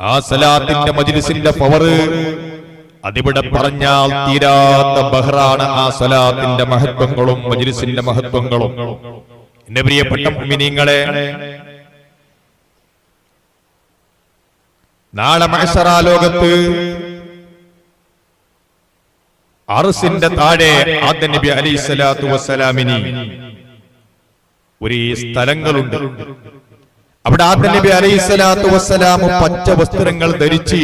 ആ സലാത്തിന്റെ മജ്ലിസിന്റെ പവർ അതിവിടെ പറഞ്ഞാൽ തീരാത്ത ബഹറാണ്. ആ സലാത്തിന്റെ മഹത്വങ്ങളും മജ്ലിസിന്റെ മഹത്വങ്ങളും. എന്റെ പ്രിയപ്പെട്ട മുഅ്മിനീങ്ങളെ, നാളെ മഹ്ശറ ലോകത്ത് അർശിന്റെ താഴെ ആദം നബി അലൈഹിസ്സലാത്തു വസ്സലാമിന് ഒരു സ്ഥലങ്ങളുണ്ട്. അവിടെ ആദം നബി അലൈഹിസ്സലാത്തു വസ്സലാം പച്ച വസ്ത്രങ്ങൾ ധരിച്ച്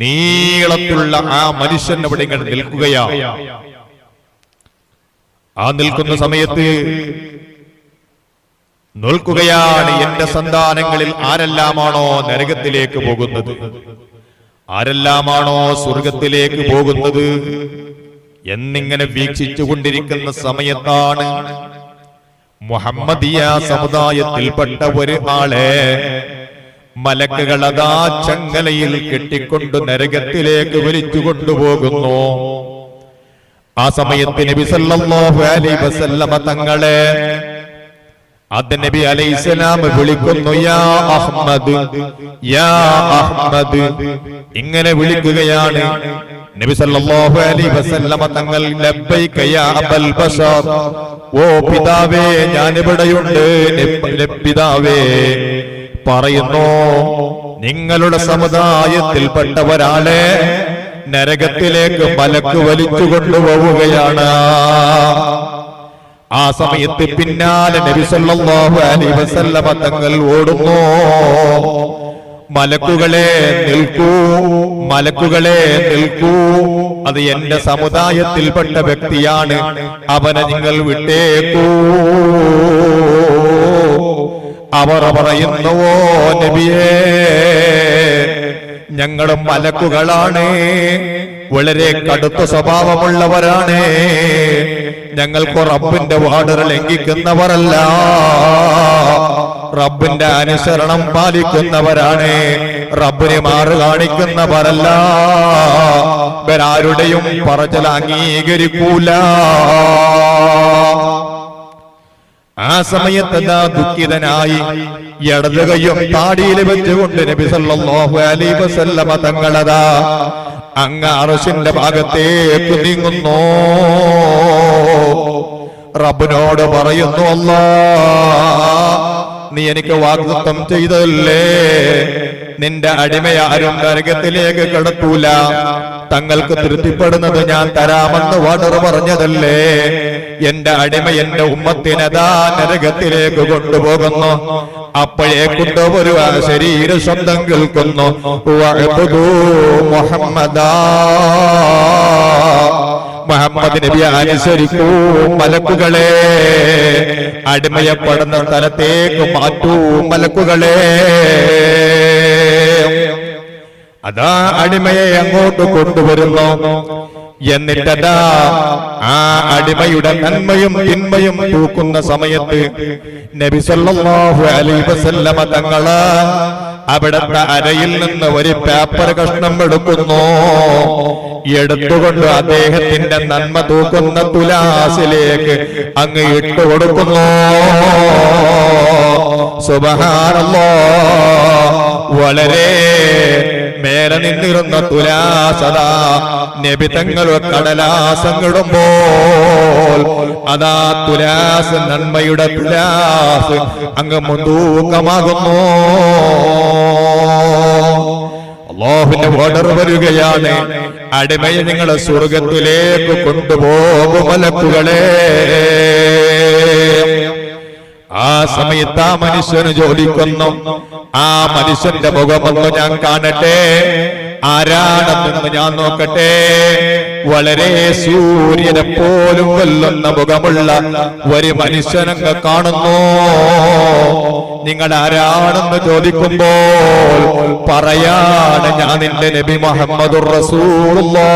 നീളത്തുള്ള ആ മനുഷ്യൻ അവിടെ ഇങ്ങനെ നിൽക്കുകയാണ്. ആ നിൽക്കുന്ന സമയത്ത് നിൽക്കുകയാണ്, എന്റെ സന്താനങ്ങളിൽ ആരെല്ലാമാണോ നരകത്തിലേക്ക് പോകുന്നത്, ആരെല്ലാമാണോ സ്വർഗത്തിലേക്ക് പോകുന്നത് എന്നിങ്ങനെ വീക്ഷിച്ചു കൊണ്ടിരിക്കുന്ന സമയത്താണ് മുഹമ്മദിയ സമുദായത്തിൽപ്പെട്ട ഒരു ആളെ മലക്കുകൾ അതാ ചങ്ങലയിൽ കെട്ടിക്കൊണ്ട് നരകത്തിലേക്ക് വലിച്ചു കൊണ്ടുപോകുന്നു. ആ സമയത്ത് നബി സല്ലല്ലാഹു അലൈഹി വസല്ലമ തങ്ങളെ ആദം നബി അലൈഹിസ്സലാം വിളിക്കുന്നു, യാ അഹ്മദ്, യാ അഹ്മദ്, ഇങ്ങനെ വിളിക്കുകയാണ്. നബി സല്ലല്ലാഹു അലൈഹി വസല്ലമ തങ്ങൾ ലബ്ബൈക യാ അബൽ ബശർ, ഓ പിതാവേ ഞാനിവിടെയുണ്ട് പിതാവേ പറയുന്നു, നിങ്ങളുടെ സമുദായത്തിൽപ്പെട്ട ഒരാളെ നരകത്തിലേക്ക് മലക്ക് വലിച്ചു കൊണ്ടുപോവുകയാണ്. ആ സമയത്ത് പിന്നാലെ നബി സല്ലല്ലാഹു അലൈഹി വസല്ലമ തങ്ങൾ ഓടുന്നു, മലക്കുകളെ നിൽക്കൂ, മലക്കുകളെ നിൽക്കൂ, അത് എന്റെ സമുദായത്തിൽപ്പെട്ട വ്യക്തിയാണ്, അവനെ നിങ്ങൾ വിട്ടേക്കൂ. അവർ പറയുന്നുവോ നബിയേ, ഞങ്ങളും മലക്കുകളാണ്, വളരെ കടുത്ത സ്വഭാവമുള്ളവരാണ്, ഞങ്ങൾക്ക് റബ്ബിന്റെ വാർഡർ ലംഘിക്കുന്നവരല്ല, റബ്ബിന്റെ അനുസരണം പാലിക്കുന്നവരാണ്, റബ്ബിനെ മാറ് കാണിക്കുന്നവരല്ല, ഇവരാരുടെയും പറച്ചിൽ അംഗീകരിക്കൂല. ആ സമയത്ത് ദുഃഖിതനായി ഇടതുകയും താടിയിൽ വെച്ചുകൊണ്ട് നബി സല്ലല്ലാഹു അലൈഹി വസല്ലമ തങ്ങളതാ അങ്ങ് അർശിന്റെ ഭാഗത്തേക്ക് നീങ്ങുന്നു. റബ്ബിനോട് പറയുന്നു, അല്ലാഹ് നീ എനിക്ക് വാഗ്ദത്തം ചെയ്തല്ലേ, നിന്റെ അടിമയാരും നരകത്തിലേക്ക് കടത്തൂല, തങ്ങൾക്ക് തൃപ്തിപ്പെടുന്നത് ഞാൻ തരാമെന്ന് വാർഡർ പറഞ്ഞതല്ലേ, എന്റെ അടിമ എന്റെ ഉമ്മത്തിനതാ നരകത്തിലേക്ക് കൊണ്ടുപോകുന്നു. അപ്പോഴേക്കുണ്ടോ ഒരു ശരീര ശബ്ദം കേൾക്കുന്നു, മുഹമ്മദാ, മുഹമ്മദ് നബി അനുസരിക്കൂ, മലക്കുകളെ അടിമയപ്പെടുന്ന സ്ഥലത്തേക്ക് മാറ്റൂ, മലക്കുകളെ. അതാ അടിമയെ അങ്ങോട്ട് കൊണ്ടുവരുന്നു. എന്നിട്ടതാ ആ അടിമയുടെ നന്മയും തിന്മയും തൂക്കുന്ന സമയത്ത് നബി സല്ലല്ലാഹു അലൈഹി വസല്ലമ തങ്ങള് അവിടുത്തെ അരയിൽ നിന്ന് ഒരു പേപ്പർ കഷ്ണം എടുക്കുന്നു. എടുത്തുകൊണ്ട് അദ്ദേഹത്തിന്റെ നന്മ തൂക്കുന്ന തുലാസിലേക്ക് അങ്ങ് ഇട്ടു കൊടുക്കുന്നു. സുബ്ഹാനല്ലാഹ്, വളരെ മേലെ നിന്നിരുന്ന തുലാസത നബി തങ്ങൾ കടലാസങ്ങിടുമ്പോൾ അതാ തുലാസ്, നന്മയുടെ തുലാസ് അങ്ങ് മുൻതൂക്കമാകുന്നു. അല്ലാഹുവിന്റെ ഓർഡർ വരികയാണ്, അടിമയെ നിങ്ങൾ സ്വർഗത്തിലേക്ക് കൊണ്ടുപോകും മലക്കുകളെ. ആ സമയത്ത് ആ മനുഷ്യന് ചോദിക്കുന്നു, ആ മനുഷ്യന്റെ മുഖമൊന്ന് ഞാൻ കാണട്ടെ, ആരാണെന്ന് ഞാൻ നോക്കട്ടെ. വളരെ സൂര്യനെ പോലും കൊല്ലുന്ന മുഖമുള്ള ഒരു മനുഷ്യനങ്ങ് കാണുന്നു. നിങ്ങൾ ആരാണെന്ന് ചോദിക്കുമ്പോൾ പറയാണ്, ഞാൻ നിന്റെ നബി മുഹമ്മദുർ റസൂലുള്ളാഹ്,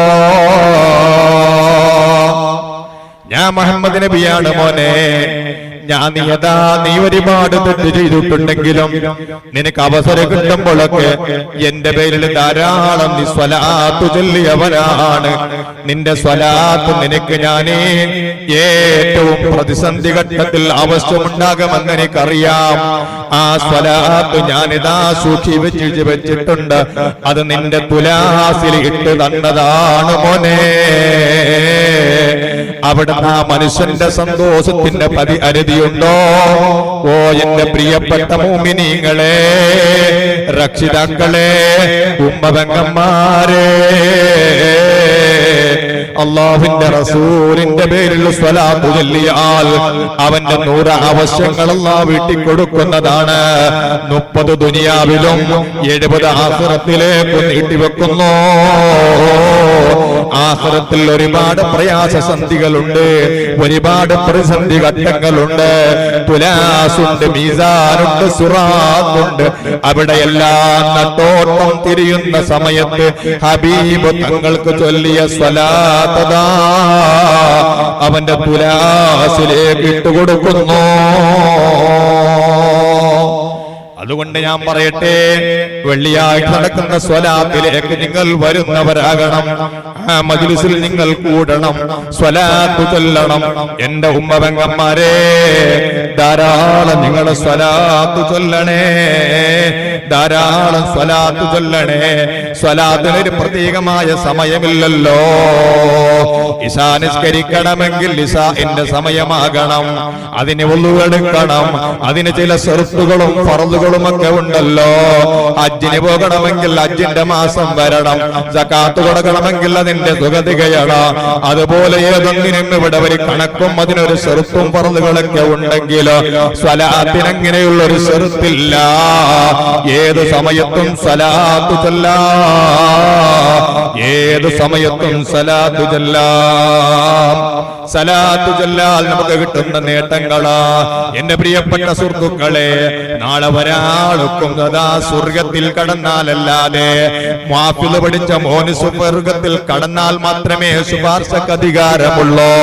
ഞാൻ മുഹമ്മദ് നബിയാണ് മോനെ, നീ ഒരുപാട് തെറ്റ് ചെയ്തിട്ടുണ്ടെങ്കിലും നിനക്ക് അവസരം കിട്ടുമ്പോഴൊക്കെ എന്റെ പേരിൽ ധാരാളം നീ സ്വലാത്ത് ചൊല്ലിയവരാണ്. നിന്റെ സ്വലാത്ത് നിനക്ക് ഞാനേ ഏറ്റവും പ്രതിസന്ധി ഘട്ടത്തിൽ ആവശ്യമുണ്ടാകുമെന്ന് എനിക്കറിയാം. ആ സ്വലാത്ത് ഞാനിതാ സൂക്ഷിച്ച് വെച്ചിട്ടുണ്ട്. അത് നിന്റെ തുലാസിൽ ഇട്ട് തന്നതാണ് മോനെ. അവിടുന്ന് ആ മനുഷ്യന്റെ സന്തോഷത്തിന്റെ പരിധിയുണ്ടോ? ഓ എന്റെ പ്രിയപ്പെട്ട മുഅ്മിനീങ്ങളെ, രക്ഷിതാക്കളെ, ഉമ്മപെങ്ങന്മാരെ, അല്ലാഹുവിന്റെ റസൂലിന്റെ പേരിൽ സ്വലാത്ത് ചൊല്ലിയാൽ അവന്റെ 100 ആവശ്യങ്ങൾ അല്ലാഹു വീട്ടി കൊടുക്കുന്നതാണ്. 30 ദുനിയാവിലും 70 ആഖിറത്തിലേക്ക് നീട്ടിവെക്കുന്നു. ആഖിറത്തിൽ ഒരുപാട് പ്രയാസസന്ധികളുണ്ട്, ഒരുപാട് പ്രതിസന്ധി ഘട്ടങ്ങളുണ്ട്. തുലാസുണ്ട്, മീസാനുണ്ട്, സിറാത്തുണ്ട്. അവിടെയെല്ലാം നട്ടോട്ടം തിരിയുന്ന സമയത്ത് ഹബീബ് തങ്ങൾക്ക് ചൊല്ലിയ സ്വലാത്തതാ അവന്റെ തുലാസിലേക്ക് ഇട്ടുകൊടുക്കുന്നു. അതുകൊണ്ട് ഞാൻ പറയട്ടെ, വെള്ളിയാഴ്ച നടക്കുന്ന സ്വലാത്തിലേക്ക് നിങ്ങൾ വരുന്നവരാകണം. ആ മജ്ലിസിൽ നിങ്ങൾ കൂടണം, സ്വലാത്ത് ചൊല്ലണം. എന്റെ ഉമ്മപെങ്ങന്മാരെ, ധാരാളം നിങ്ങൾ സ്വലാത്ത് ചൊല്ലണേ, ധാരാളം സ്വലാത്ത് ചൊല്ലണേ. സ്വലാത്തിനൊരു പ്രത്യേകമായ സമയമില്ലല്ലോ. ഇശാ നിസ്കരിക്കണമെങ്കിൽ ഇശാഇന്റെ സമയമാകണം. അതിന് വുളു എടുക്കണം. അതിന് ചില ശർത്തുകളും ഫർളുകളും ഒക്കെ ഉണ്ടല്ലോ. ഹജ്ജിന് പോകണമെങ്കിൽ ഹജ്ജിന്റെ മാസം വരണം. സകാത്ത് കൊടുക്കണമെങ്കിൽ അതിന്റെ സുഗതികയാണ്. അതുപോലെ ഏതൊന്നിനും ഇവിടെ ഒരു കണക്കും അതിനൊരു ശർത്തും ഫർളുകളൊക്കെ ഉണ്ടെങ്കിലോ സ്വലാത്തിന് അങ്ങനെയുള്ള ഒരു ശർത്തില്ല. ഏത് സമയത്തും സ്വലാത്ത് ചൊല്ലാം, ഏത് സമയത്തും സ്വലാത്ത് ചൊല്ലാം. സ്വലാത്ത് ചൊല്ലാൽ നമുക്ക് കിട്ടുന്ന നേട്ടങ്ങളാ എന്റെ പ്രിയപ്പെട്ട സുഹൃത്തുക്കളെ. നാളെ ഒരാൾക്കും അതാ സ്വർഗത്തിൽ കടന്നാലല്ലാതെ, മാഫിൽ പഠിച്ച മോന് സ്വർഗത്തിൽ കടന്നാൽ മാത്രമേ ശുപാർശക്ക് അധികാരമുള്ളൂ.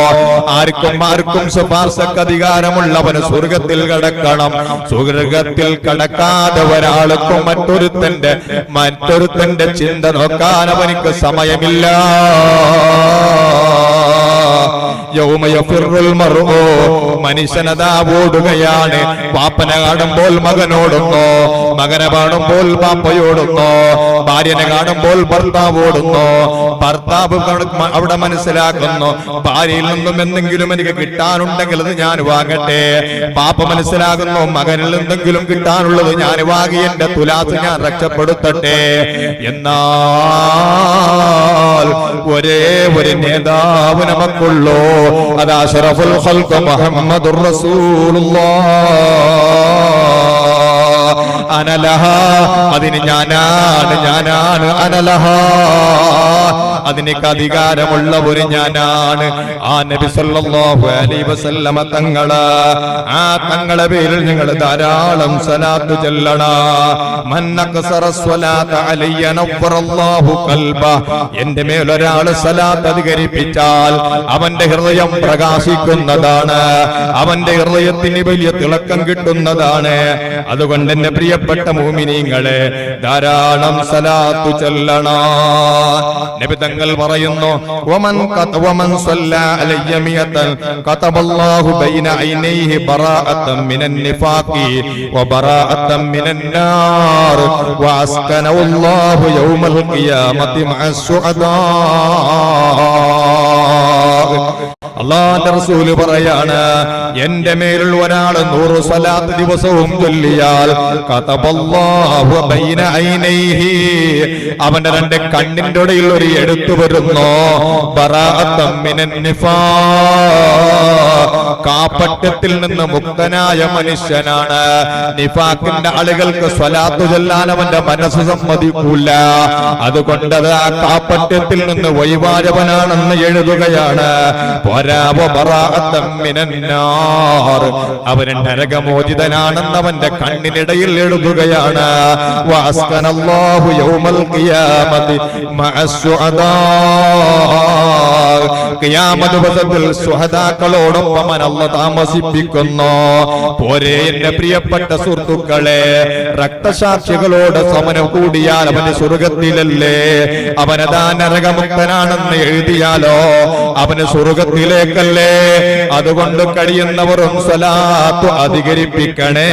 ആർക്കും ശുപാർശക്ക് അധികാരമുള്ളവന് സ്വർഗത്തിൽ കടക്കണം. സ്വർഗത്തിൽ കടക്കാതെ ഒരാൾക്കും മറ്റൊരുത്തന്റെ ചിന്ത നോക്കാൻ അവനിക്ക് സമയമില്ല. മനുഷ്യനതാ ഓടുകയാണ്. പാപ്പനെ കാണുമ്പോൾ മകനോടുന്നോ, മകനെ കാണുമ്പോൾ പാപ്പയോടുന്നോ, ഭാര്യനെ കാണുമ്പോൾ ഭർത്താവ് ഓടുന്നു. ഭർത്താവ് അവിടെ മനസ്സിലാക്കുന്നു, ഭാര്യയിൽ നിന്നും എന്തെങ്കിലും എനിക്ക് കിട്ടാനുണ്ടെങ്കിൽ അത് ഞാൻ വാങ്ങട്ടെ. പാപ്പ മനസ്സിലാകുന്നു, മകനിൽ എന്തെങ്കിലും കിട്ടാനുള്ളത് ഞാൻ വാങ്ങി എന്റെ തുലാസ് ഞാൻ രക്ഷപ്പെടുത്തട്ടെ. എന്നാൽ ഒരേ ഒരു നേതാവ് നമുക്കുള്ളൂ, അത് അഷ്റഫുൽ ഖൽഖ് മുഹമ്മദുർ റസൂലുള്ളാഹ്. അനലഹ, അതിന് ഞാനാണ് അനലഹ, അതിനേക്ക് അധികാരമുള്ളവര് ഞാനാണ്. ആ നബി സല്ലല്ലാഹു അലൈഹി വസല്ലമ തങ്ങളെ, ആ തങ്ങളെ പേരിൽ നിങ്ങൾ ധാരാളം സ്വലാത്ത് ചൊല്ലണം. മൻ അക്സറ സ്വലാത അലയ്യ നവ്വറല്ലാഹു ഖൽബ, എന്റെ മേൽ ഒരാൾ സ്വലാത്ത് അധികരിപ്പിച്ചാൽ അവന്റെ ഹൃദയം പ്രകാശിക്കുന്നതാണ്, അവന്റെ ഹൃദയത്തിന് വലിയ തിളക്കം കിട്ടുന്നതാണ്. അതുകൊണ്ട് എന്റെ പ്രിയപ്പെട്ട മുഅ്മിനീങ്ങളെ, ധാരാളം സ്വലാത്ത് ചൊല്ലണം. നബി തങ്ങൾ പറയുന്നു, വമൻ സ്വല്ലാ അലയ്യ മിയതൻ കതബല്ലാഹു ബൈന ഐനൈഹി ബറാഅതൻ മിനൻ നിഫാഖി വബറാഅതൻ മിനൻ നാർ വഅസ്കനഹുല്ലാഹു യൗമൽ ഖിയാമത്തി മഅസ് ശുഹദാ. അല്ലാഹുവിന്റെ റസൂൽ പറയാണ്, എന്റെ മേലുള്ള ഒരാൾ 100 സ്വലാത്ത് ദിവസവും ചൊല്ലിയാൽ കതബല്ലാഹു ബൈന ഐനൈഹി, അവന്റെ 2 കണ്ണിന്റെ ഇടയിൽ ഒരു എടുത്തു വരുന്നു. ബറാഅതൻ മിനൻ നിഫാഖ്, കാപട്യത്തിൽ നിന്ന് മുക്തനായ മനുഷ്യനാണ്. നിഫാഖിന്റെ ആളുകൾക്ക് സ്വലാത്ത് ചൊല്ലാൻ അവന്റെ മനസ്സ് സമ്മതിക്കൂല. അതുകൊണ്ട് അത് ആ കാപട്യത്തിൽ നിന്ന് വഴിവാരവനാണെന്ന് എഴുതുകയാണ്. അവൻ നരകമോചിതനാണെന്ന് അവന്റെ കണ്ണിനിടയിൽ എഴുതുകയാണ്. വഅസ്കനല്ലാഹു യൗമൽ ഖിയാമത്തി മഅസ് ശുഹദാ. ഖിയാമത്ത് ദിവസത്തിൽ ശുഹദാക്കളോടൊപ്പം അല്ലാഹു താമസിപ്പിക്കുന്നു. പോരെ എന്റെ പ്രിയപ്പെട്ട സുഹൃത്തുക്കളെ, രക്തസാക്ഷികളോട് സമനം കൂടിയാൽ അവന് സ്വർഗത്തിലല്ലേ? അവനതാ നരകമുക്തനാണെന്ന് എഴുതിയാലോ അവന് സ്വർഗത്തിലേക്കല്ലേ? അതുകൊണ്ട് കഴിയുന്നവരും സ്വലാത്ത് അധികരിപ്പിക്കണേ.